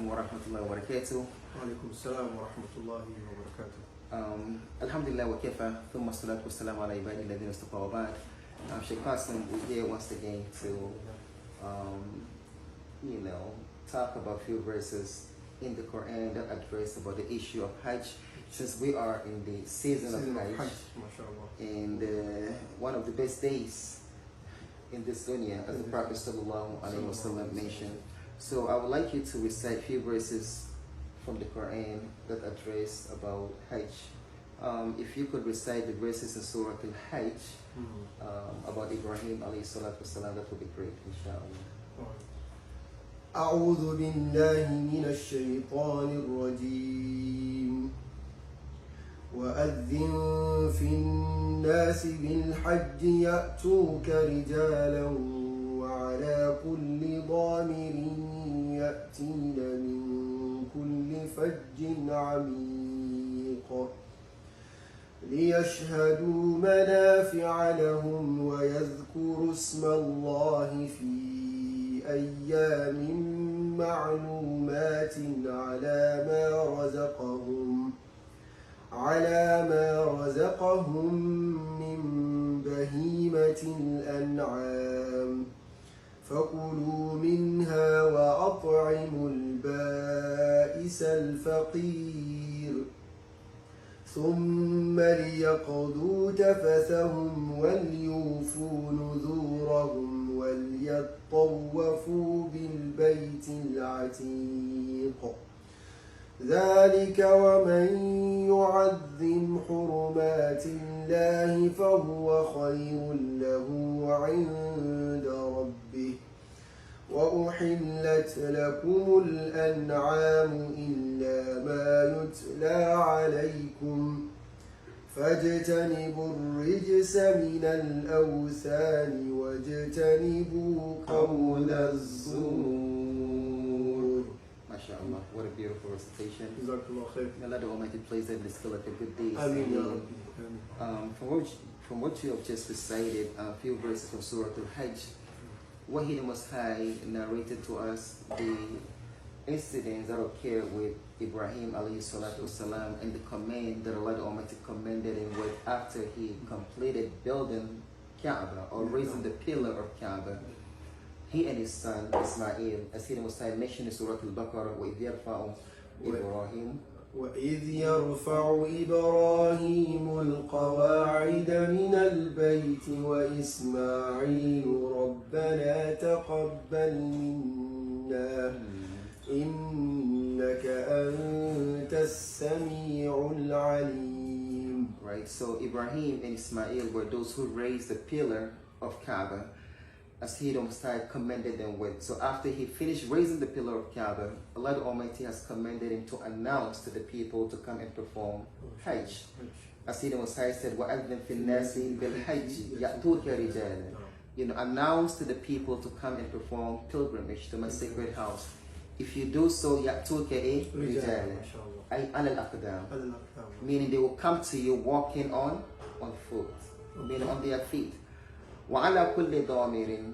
alaikum wa rahmatullahi wa barakatuh. Wa alaikum assalam wa rahmatullahi wa barakatuh. Alhamdulillah wa kafa, thumma salatu wassalamu ala ibadi alladhina istafa wa ba'd. Shaikh Qasim, we're here once again to, talk about a few verses in the Quran that address about the issue of Hajj, since we are in the season of Hajj, and one of the best days in this dunya, as the Prophet sallallahu alaihi wasallam mentioned. So I would like you to recite a few verses from the Quran that address about Hajj. If you could recite the verses in Surah Al-Hajj about Ibrahim alayhi salatu wasalam, that would be great, inshallah. أعوذ بالله من الشيطان الرجيم وأذن في الناس بالحج يأتوك رجالا وعلى كل ضامر يأتين من كل فج عميق ليشهدوا منافع لهم ويذكروا اسم الله في أيام معلومات على ما رزقهم من بهيمة الأنعام فكلوا منها وأطعموا البائس الفقير ثم ليقضوا تفثهم وليوفوا نذورهم وليطوفوا بالبيت العتيق ذلك ومن يعظم حرمات الله فهو خير له عند ربه وأحلت لكم الأنعام إلا ما يتلى عليكم فاجتنبوا الرجس من الأوثان واجتنبوا قول الزور. MashaAllah, what a beautiful recitation. May Allah the Almighty place that it's still like a good day. From what you have just recited, a few verses from Surah Al-Hajj, Wahid Most High narrated to us the incidents that occurred with Ibrahim alayhi salatu wasalam and the command that Allah the Almighty commanded him with after he completed building Kaaba or raising the pillar of Kaaba. He and his son Ismail, as he was mentioned in Surah Al-Baqarah, وإذ يرفع إبراهيم القواعد من البيت وإسماعيل ربنا تقبل منا إنك أنت السميع العليم. Right, so Ibrahim and Ismail were those who raised the pillar of Kaaba, as he had commended them with. So after he finished raising the pillar of Kaaba, Allah the Almighty has commanded him to announce to the people to come and perform Hajj. As he said, وَأَذِّن فِي النَّاسِ بِالْحَجِّ يَأْتُوكَ رِجَالًا. Announce to the people to come and perform pilgrimage to my sacred house. If you do so, يَأْتُوكَ رِجَالًا أي على الأقدام, meaning they will come to you walking on foot, meaning on their feet. وعلى كل ضامر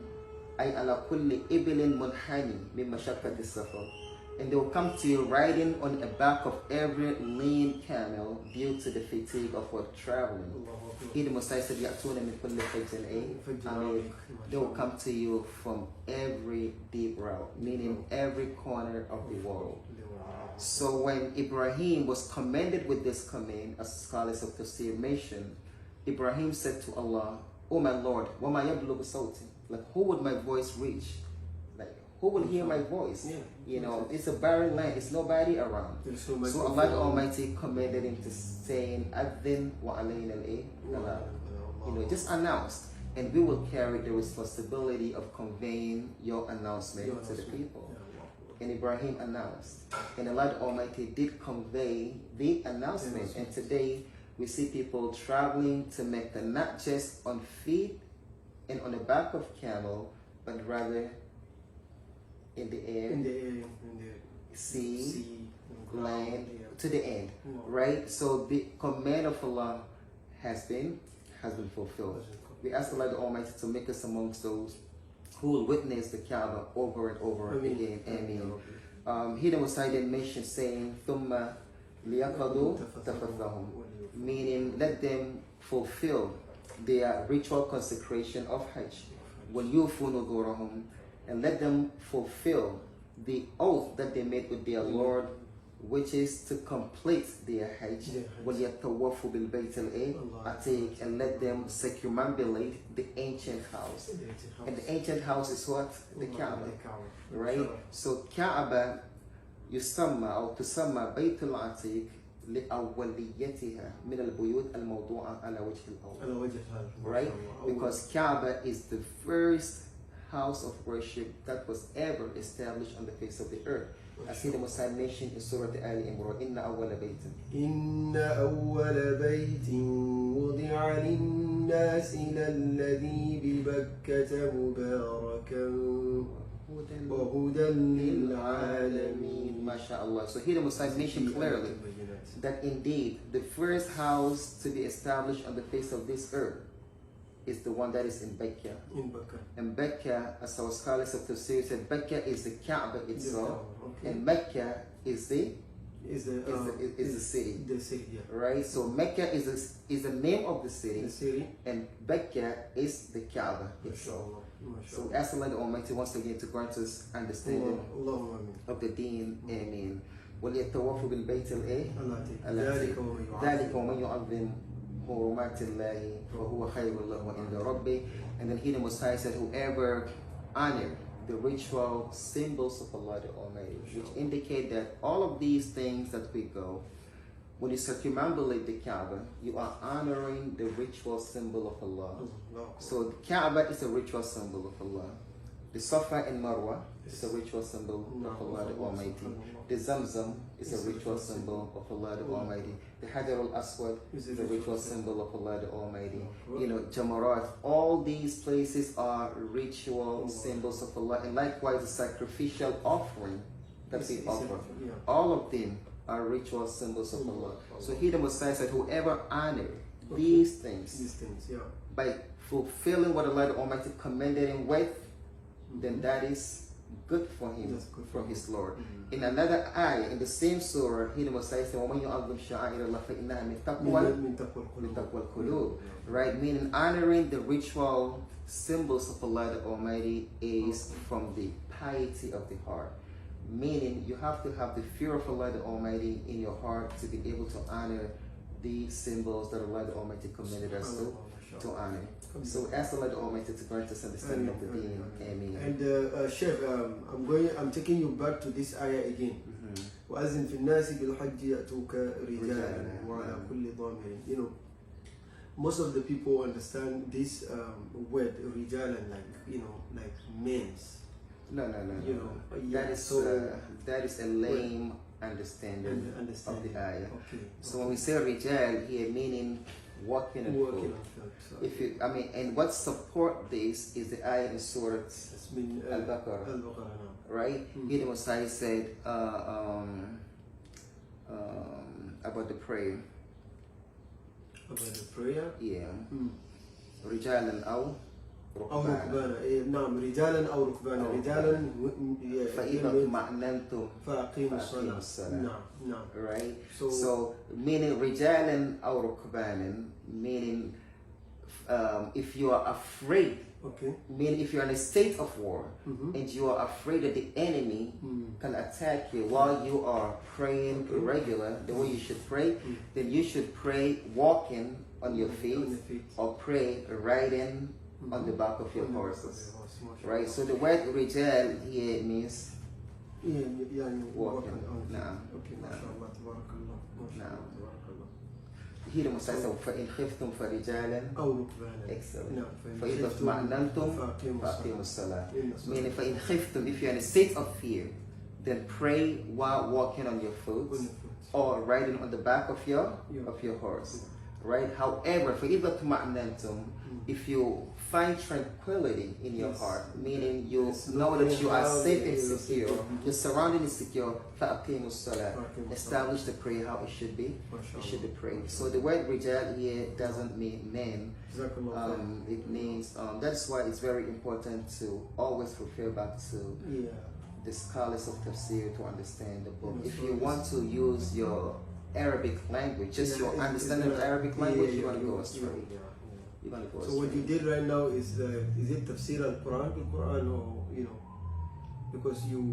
أي على كل إبل منحني من مشقة السفر, and they will come to you riding on the back of every lean camel due to the fatigue of what traveling. He the Messiah said يأتون من كل فج عميق, they will come to you from every deep route, meaning every corner of the world. So when Ibrahim was commended with this command, as scholars of Tafsir mention, Ibrahim said to Allah, "Oh my Lord, وَمَا يَبْلُغُ صَوْتِي," like who would my voice reach? Like who will hear my voice? It's a barren land, there's nobody around. So Allah the Almighty commanded him to say, "Adhin wa alayna al-balag." Just announced, and we will carry the responsibility of conveying your announcement to the people. And Ibrahim announced, and Allah the Almighty did convey the announcement. And today we see people traveling to Mecca, not just on feet and on the back of camel, but rather in the air, sea, land, to the end, right? So the command of Allah has been fulfilled. We ask Allah the Almighty to make us amongst those who will witness the Kaaba over and over again. Ameen. He the Messiah then mentioned saying, ثُمَّ لِيَقَضُوا تَفَثَّهُم, meaning let them fulfill their ritual consecration of Hajj. وَلْيُوفُوا نُذُورَهُم, and let them fulfill the oath that they made with their Lord, which is to complete their Hajj. وَلْيَطَّوَّفُوا بِالْبَيْتِ الْعَتِيقِ, and let them circumambulate the ancient house. And the ancient house is what? The Kaaba. Right? So Kaaba يسمى أو تسمى بيت العتيق لأوليتها من البيوت الموضوعة على وجه الأرض. Right? Because Kaaba is the first house of worship that was ever established on the face of the earth. As he the Messiah mentioned in Surah Al-Imran, إن أول بيت إن أول بيت وضع للناس للذي ببكة مباركا وهدى للعالمين. MashaAllah. So here the Messiah mentioned clearly that indeed the first house to be established on the face of this earth is the one that is in Mecca. And Mecca, as our scholars of Tafsir said, Mecca is the Kaaba itself, and Mecca is the city. The city, yeah. Right? So Mecca is the name of the city, and Mecca is the Kaaba itself. So we ask Allah the Almighty once again to grant us understanding of the Deen. Ameen. وَلْيَطَّوَّفُوا بِالْبَيْتِ الْعَتِيقِ ذَلِكَ وَمَنْ يُعَظِّمْ حُرُمَاتِ اللَّهِ فَهُوَ خَيْرٌ لَهُ عِنْدَ رَبِّهِ. And then he the Messiah said, whoever honor the ritual symbols of Allah the Almighty, which indicate that all of these things that we go, when you circumambulate the Kaaba, you are honoring the ritual symbol of Allah. So the Kaaba is a ritual symbol of Allah. The Safa and Marwa is a ritual symbol of Allah the Almighty. The Zamzam is a ritual symbol of Allah the Almighty. The Hajar al-Aswad is a ritual symbol of Allah the Almighty. You know, Jamarat, all these places are ritual symbols of Allah. And likewise, the sacrificial offering that we offer, all of them are ritual symbols of Allah. So here the Messiah said, whoever honors these things by fulfilling what Allah the Almighty commanded him with, then that is good for him from his Lord. In another ayah, in the same surah, he the Messiah said, وَمَنْ يُعَظِّمْ شَعَائِرَ اللَّهِ فَإِنَّهَا مِنْ تَقْوَى الْقُلُوبِ. Right? Meaning honoring the ritual symbols of Allah the Almighty is from the piety of the heart. Meaning you have to have the fear of Allah the Almighty in your heart to be able to honor the symbols that Allah the Almighty commanded us to honor. So ask Allah the Almighty to grant us understanding of the Deen. Ameen. And Sheikh, I'm taking you back to this ayah again. وَأَذِّنْ فِي النَّاسِ بِالْحَجِّ يَأْتُوكَ رِجَالًا وَعَلَى كُلِّ ضَامِرٍ. You know, most of the people understand this word rijalan like men's. No. You know, that is a lame understanding of the ayah. Okay. So when we say rijal here, meaning walking on foot. If you, and what support this is the ayah in Surah Al-Baqarah, right? Here the Messiah said about the prayer. About the prayer? Yeah. رجالا أو ركبانا. نعم رجالا أو ركبانا. رجالا فإذا اطمأننتم فأقيموا الصلاة. نعم. Right? So meaning رجالا أو ركبانا, meaning if you are afraid, meaning if you're in a state of war and you are afraid that the enemy can attack you while you are praying regular, the way you should pray, then you should pray walking on your feet or pray riding on the back of your horses. Right? So the word rijal here means walking. Here the Messiah said, فَإِنْ خِفْتُمْ فَرِجَالًا أَوْ رُكْبَانًا. Excellent. فَإِذَا اطْمَأْنَنْتُمْ فَأَقِيمُوا الصَّلَاةَ. Meaning, فَإِنْ خِفْتُمْ, if you're in a state of fear, then pray while walking on your foot or riding on the back of your horse. Right? However, فَإِذَا اطْمَأْنَنْتُمْ, if you find tranquility in your heart, meaning you know that you are safe and secure, your surrounding is secure, فَأَقِيمُوا الصَّلَاةَ. Establish the prayer how it should be. It should be prayed. So the word rijal here doesn't mean men. It means, that's why it's very important to always refer back to the scholars of tafsir to understand the book. Yes, If you yes. want to use your Arabic language, just Yeah, your it's understanding of not- Arabic yeah, language, yeah, you're gonna yeah, go yeah, astray. yeah. You're gonna go So astray. what you did right now is it tafsir al-Quran bil Quran, or because you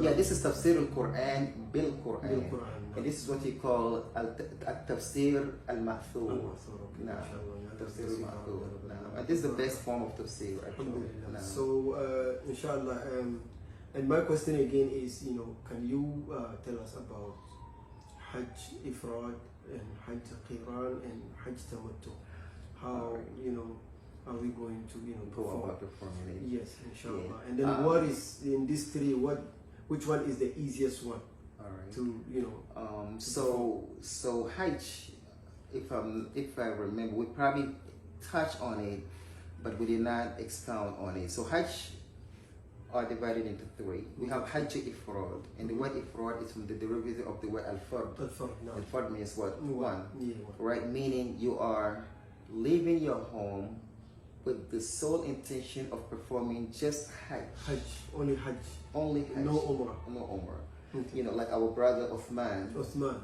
Yeah, this is tafsir al-Quran bil Quran. bil Quran. And this is what you call al-tafsir al-mahthur. Okay, Nah, inshallah. tafsir al-mahthur. Nah, and this is the best form of tafsir, actually. Alhamdulillah. Nah. So inshallah, and my question again is, can you tell us about Hajj Ifrad and Hajj Qiran and Hajj Tamattu? How are we going to Go perform? about performing it. Yes, inshallah. Yeah. And then what is in these three? Which one is the easiest one All right. to So Hajj, if I remember, we probably touched on it, but we did not expound on it. So Hajj are divided into three. We have Hajj Ifrad, and the word Ifrad is from the derivative of the word Al-Fard. Al-Fard means what? One. Yeah, Right? Meaning you are leaving your home with the sole intention of performing just Hajj. Hajj, only Hajj. Only Hajj. No Umrah. No Umrah. Okay. Like our brother Uthman,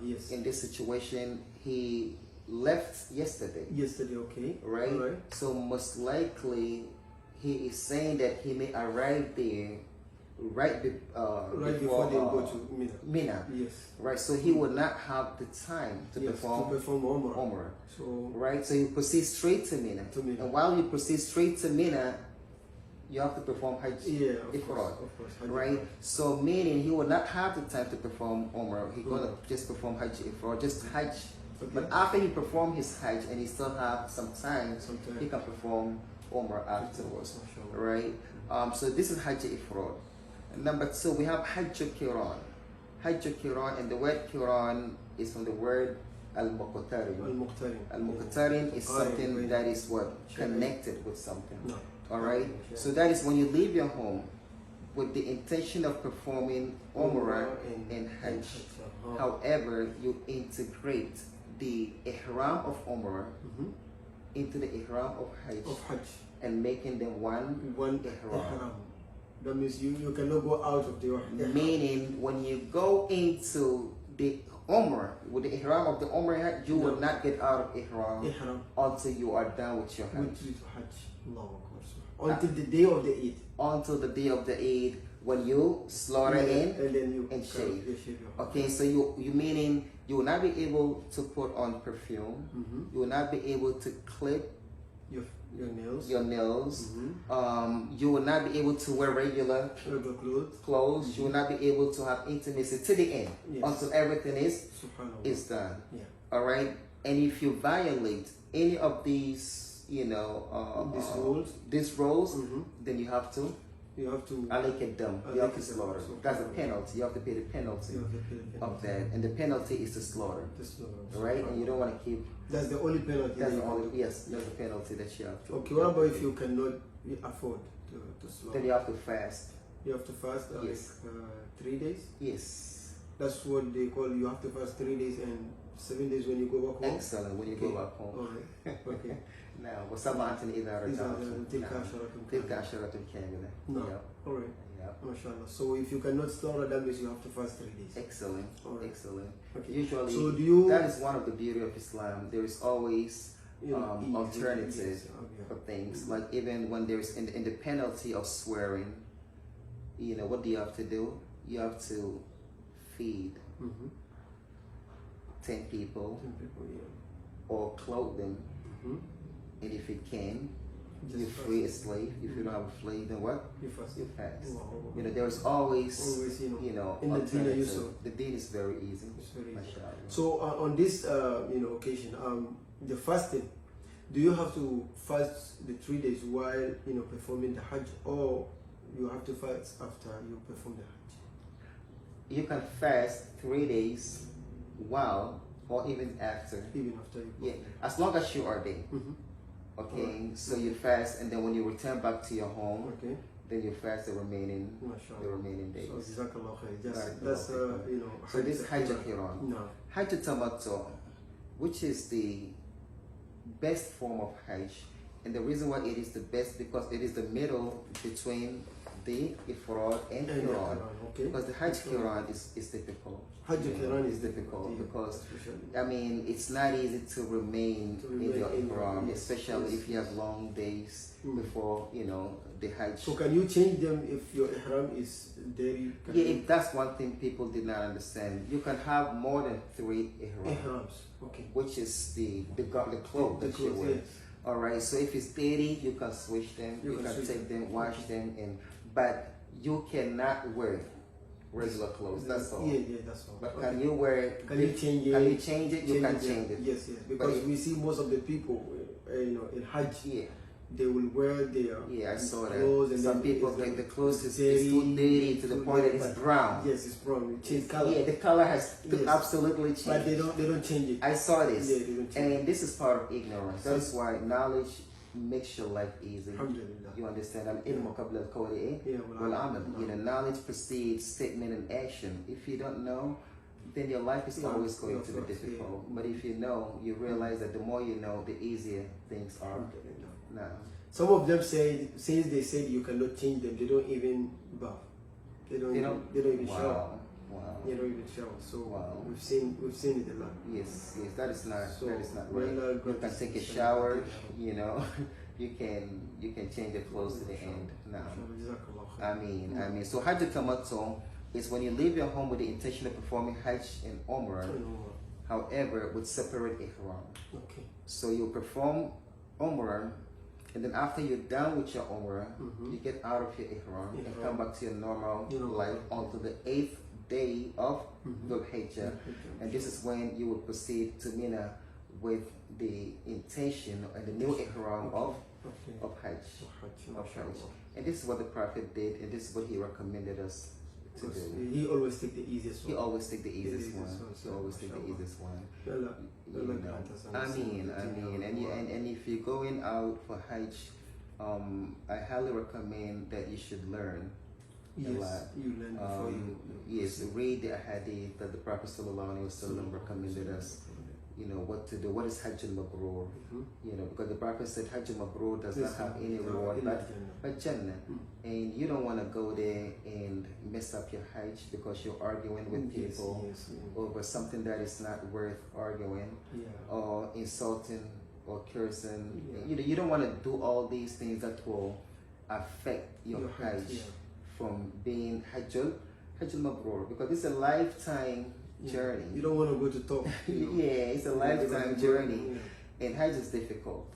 Yes. in this situation, he left yesterday. Yesterday, okay. Right? All right. So most likely he is saying that he may arrive there right Before they go to Mina. Mina. Yes. Right, so he would not have the time to perform Umrah. Umrah. So Right, so you proceed straight to Mina. And while you proceed straight to Mina, you have to perform Hajj Ifrad. Of course. Hajj Right, Ifrad. so meaning he will not have the time to perform Umrah. He's gonna just perform Hajj Ifrad, just Hajj. Okay. But after he perform his Hajj and he still have some time, Sometime. he can perform Umrah afterwards. Mashallah. Right, so this is Hajj Ifrad. And number two, we have Hajj Qiran. Hajj Qiran, and the word Qiran is from the word Al-Muqtarin. Al-Muqtarin. Al-Muqtarin is something right. that is what? Connected with something. No. Alright? So that is when you leave your home with the intention of performing Umrah and Hajj. However, you integrate the Ihram of Umrah into the Ihram of Hajj, and making them one Ihram. That means you cannot go out of the Ihram. Meaning, when you go into the Umrah, with the Ihram of the Umrah, you will not get out of Ihram until you are done with your Hajj. With Hajj. Allahu Akbar. Until the day of the Eid. Until the day of the Eid, when you slaughter in and then you shave. your Okay, so you meaning you will not be able to put on perfume. You will not be able to clip your nails. your nails. You will not be able to wear regular clothes. You will not be able to have intimacy to the end until everything is done. Yeah. All right, and if you violate any of these, these rules, then you have to allocate them. You have to slaughter. That's a penalty. You have to pay the penalty of that, and the penalty is to slaughter. Right, and you don't want to keep. That's the only penalty. That's the only that's the penalty that you have to. Okay, what about if you cannot afford to slaughter? Then you have to fast. You have to fast Yes. 3 days? Yes. That's what they call, you have to fast 3 days and 7 days when you go back home? Excellent, when you go back home. Alright, okay. Now, وسبعة إذا رجعتم. تلك عشرة كاملة. No. Yep. Alright. Yep. MashaAllah. So if you cannot slaughter, that means you have to fast 3 days. Excellent. Alright. Excellent. Okay. Usually, So do you, that is one of the beauty of Islam. There is always alternative yeah. for things. Like even when there is in the penalty of swearing, what do you have to do? You have to feed 10 people, 10 people, yeah. or clothe them, and if you can, Just you fast. free a slave. If you don't have a slave, then what? You fast. You fast. Wow. There's always in the deen alternative. also. The deen is very easy. It's very easy. Mashallah. So on this occasion, the fasting, do you have to fast the 3 days while performing the Hajj, or you have to fast after you perform the Hajj? You can fast 3 days while or even after. Even after you Yeah, perform as long as you are there. the Okay, Alright. so you fast, and then when you return back to your home, Okay. then you fast the remaining MashaAllah. days. So Jazakallah khair. Barakallah That's fikum. So this Hajj Qiran. No. Hajj Tamattu, which is the best form of Hajj, and the reason why it is the best because it is the middle between the ifrad and qiran. Okay. Because the Hajj qiran is difficult. Hajj qiran is difficult yeah, because especially. I mean it's not easy to remain in your ihram, yes, especially yes, if you have long days before the Hajj. So can you change them if your ihram is dairy? That's one thing people did not understand. You can have more than 3 ihrams, okay, which is the clothes that you wear. Yes. All right, so if it's dirty, you can switch them. You can take them, wash them, but you cannot wear regular clothes. That's all. Yeah, that's all. But can you wear? Can you change it? Can you change it? You can change it. Yes. Because we see most of the people, in Hajj, they will wear their I saw clothes, that. and some people get the clothes is too dirty to the point that it's brown. Yes, it's brown. You change color. Yeah, the color has to absolutely change. But they don't change it. I saw this, they don't change and this is part of ignorance. That's why knowledge makes your life easy. Alhamdulillah. You understand? Al-ilmu qabla al-qawli wal-amal. Knowledge precedes statement and action. If you don't know, then your life is always going to be difficult. But if you know, you realize that the more you know, the easier things are. Now, some of them say, since they said you cannot change them, they don't even bath. They don't even shower. Wow. They don't even shower. So we've seen it a lot. Yes, that is not right. You can take a shower, you can change your clothes to the end now. I mean, so Hajj Tamattu is when you leave your home with the intention of performing Hajj and Umrah, however, with separate ihram. Okay. So you perform Umrah, and then after you're done with your Umrah, you get out of your ihram and come back to your normal life until the 8th day of Dhul Hijjah, and this is when you will proceed to Mina with the intention and the new ihram of Hajj. And this is what the Prophet did, and this is what he recommended us to do. He always take the easiest one. He always take the easiest one. He always take the easiest one. And if you're going out for Hajj, I highly recommend that you should learn a lot. You learn before Yes, read the hadith that the Prophet ﷺ recommended us. What to do. What is Hajj al-Mabrur? Because the Prophet said Hajj al-Mabrur does not have any reward but Jannah. And you don't want to go there and mess up your Hajj because you're arguing with people over something that is not worth arguing, or insulting or cursing. You don't want to do all these things that will affect your Hajj from being Hajj al-Mabrur, because it's a lifetime journey. You don't want to go to top. It's a lifetime journey, and Hajj is difficult.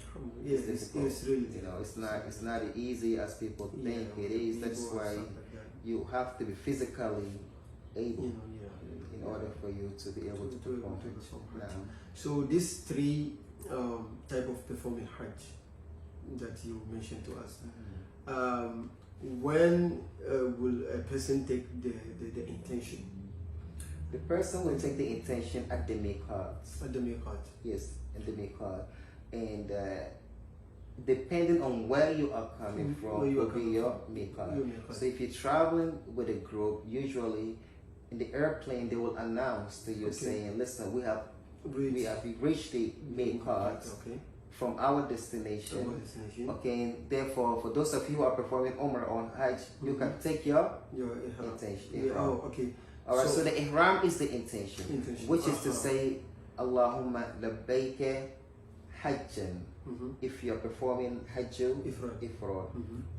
Yes, it's really. It's not as easy as people think it is. That's why you have to be physically able in order for you to be able to perform Hajj. So these 3 type of performing Hajj that you mentioned to us. When will a person take the intention? The person will take the intention at the miqat. At the miqat. Yes, at the miqat. And depending on where you are coming from, will be your miqat. So if you're traveling with a group, usually in the airplane they will announce to you saying, "Listen, we have reached the miqat from our destination." Okay, and therefore, for those of you who are performing Umrah on Hajj, you can take your intention. Okay. Alright, so the ihram is the intention. Which is to say, Allahumma labbayka hajjan, if you're performing hajju ifrad,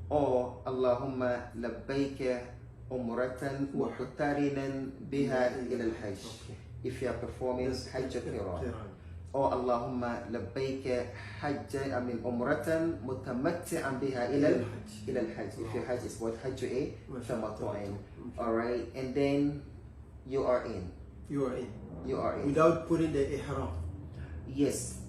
or Allahumma labbayka umratan muqtarinan biha ila al-hajj, if you're performing hajj qiran, or Allahumma labbayka umratan mutamatti'an biha ila al-hajj, if your hajj is what hajj tamattu'in. Alright, and then you are in. You are in. You are in. Without putting the ihram. Yes.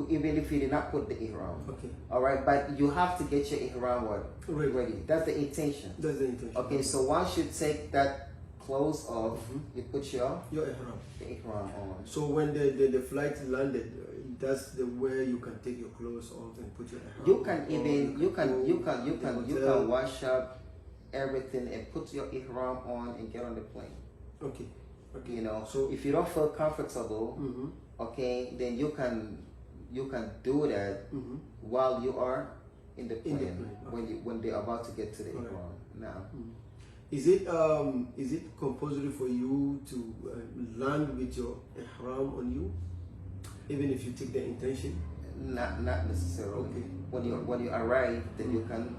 Even if you did not put the ihram. Okay. Alright, but you have to get your ihram ready. That's the intention. That's the intention. Okay, so once you take that clothes off, you put your ihram. The ihram on. So when the flight landed, that's the way you can take your clothes off and put your ihram. You can wash up everything and put your ihram on and get on the plane. Okay. So if you don't feel comfortable, okay, then you can do that while you are in the plane, when they're about to get to the ihram. Now. Is it compulsory for you to land with your ihram on you, even if you take the intention? Not necessarily. Okay. When you arrive, then you can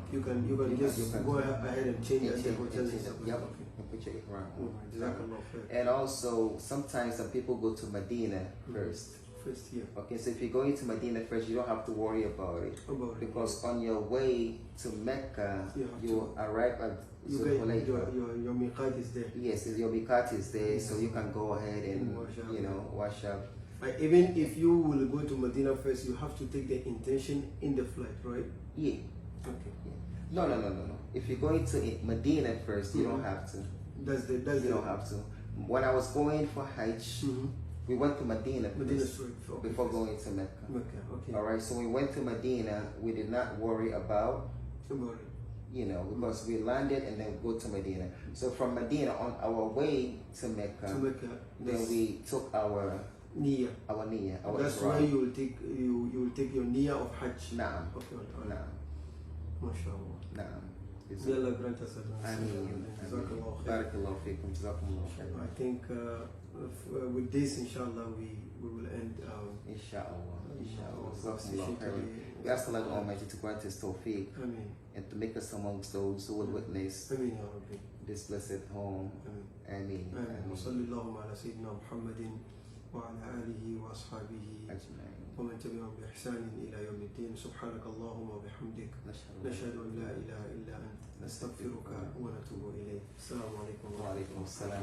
go ahead and change at the hotel. Yep. Okay. And put your ihram on. Jazakallah khair. And also, sometimes some people go to Medina first. First year. Okay, so if you're going to Medina first, you don't have to worry about it. Because on your way to Mecca, you arrive at Zulhulayfa. Your miqat is there. Yes, your miqat is there, so you can go ahead and wash up. Even if you will go to Medina first, you have to take the intention in the flight, right? Yeah. Okay. Yeah. No. If you're going to Medina first, you don't have to. You don't have to. When I was going for Hajj, we went to Medina first before going to Mecca. Okay. All right. So we went to Medina. We did not worry about because we landed and then go to Medina. So from Medina on our way to Mecca, then we took our niyyah. That's ihram. why you will take your niyyah of Hajj. Naam. Okay. Naam. MashaAllah. Naam. May Allah grant us Ameen. Barakallahu feekum. Jazakumullah khair. I think with this, inshallah, we will end. Inshallah. Jazakumullah khair. We ask Allah Almighty to grant us tawfiq and to make us amongst those who will witness this blessed home. Ameen. وصلى الله على سيدنا محمد وعلى آله وأصحابه ومن تبعهم بإحسان إلى يوم الدين. سبحانك اللهم وبحمدك نشهد أن لا إله إلا أنت نستغفرك ونتوب إليك. السلام عليكم وعليكم السلام.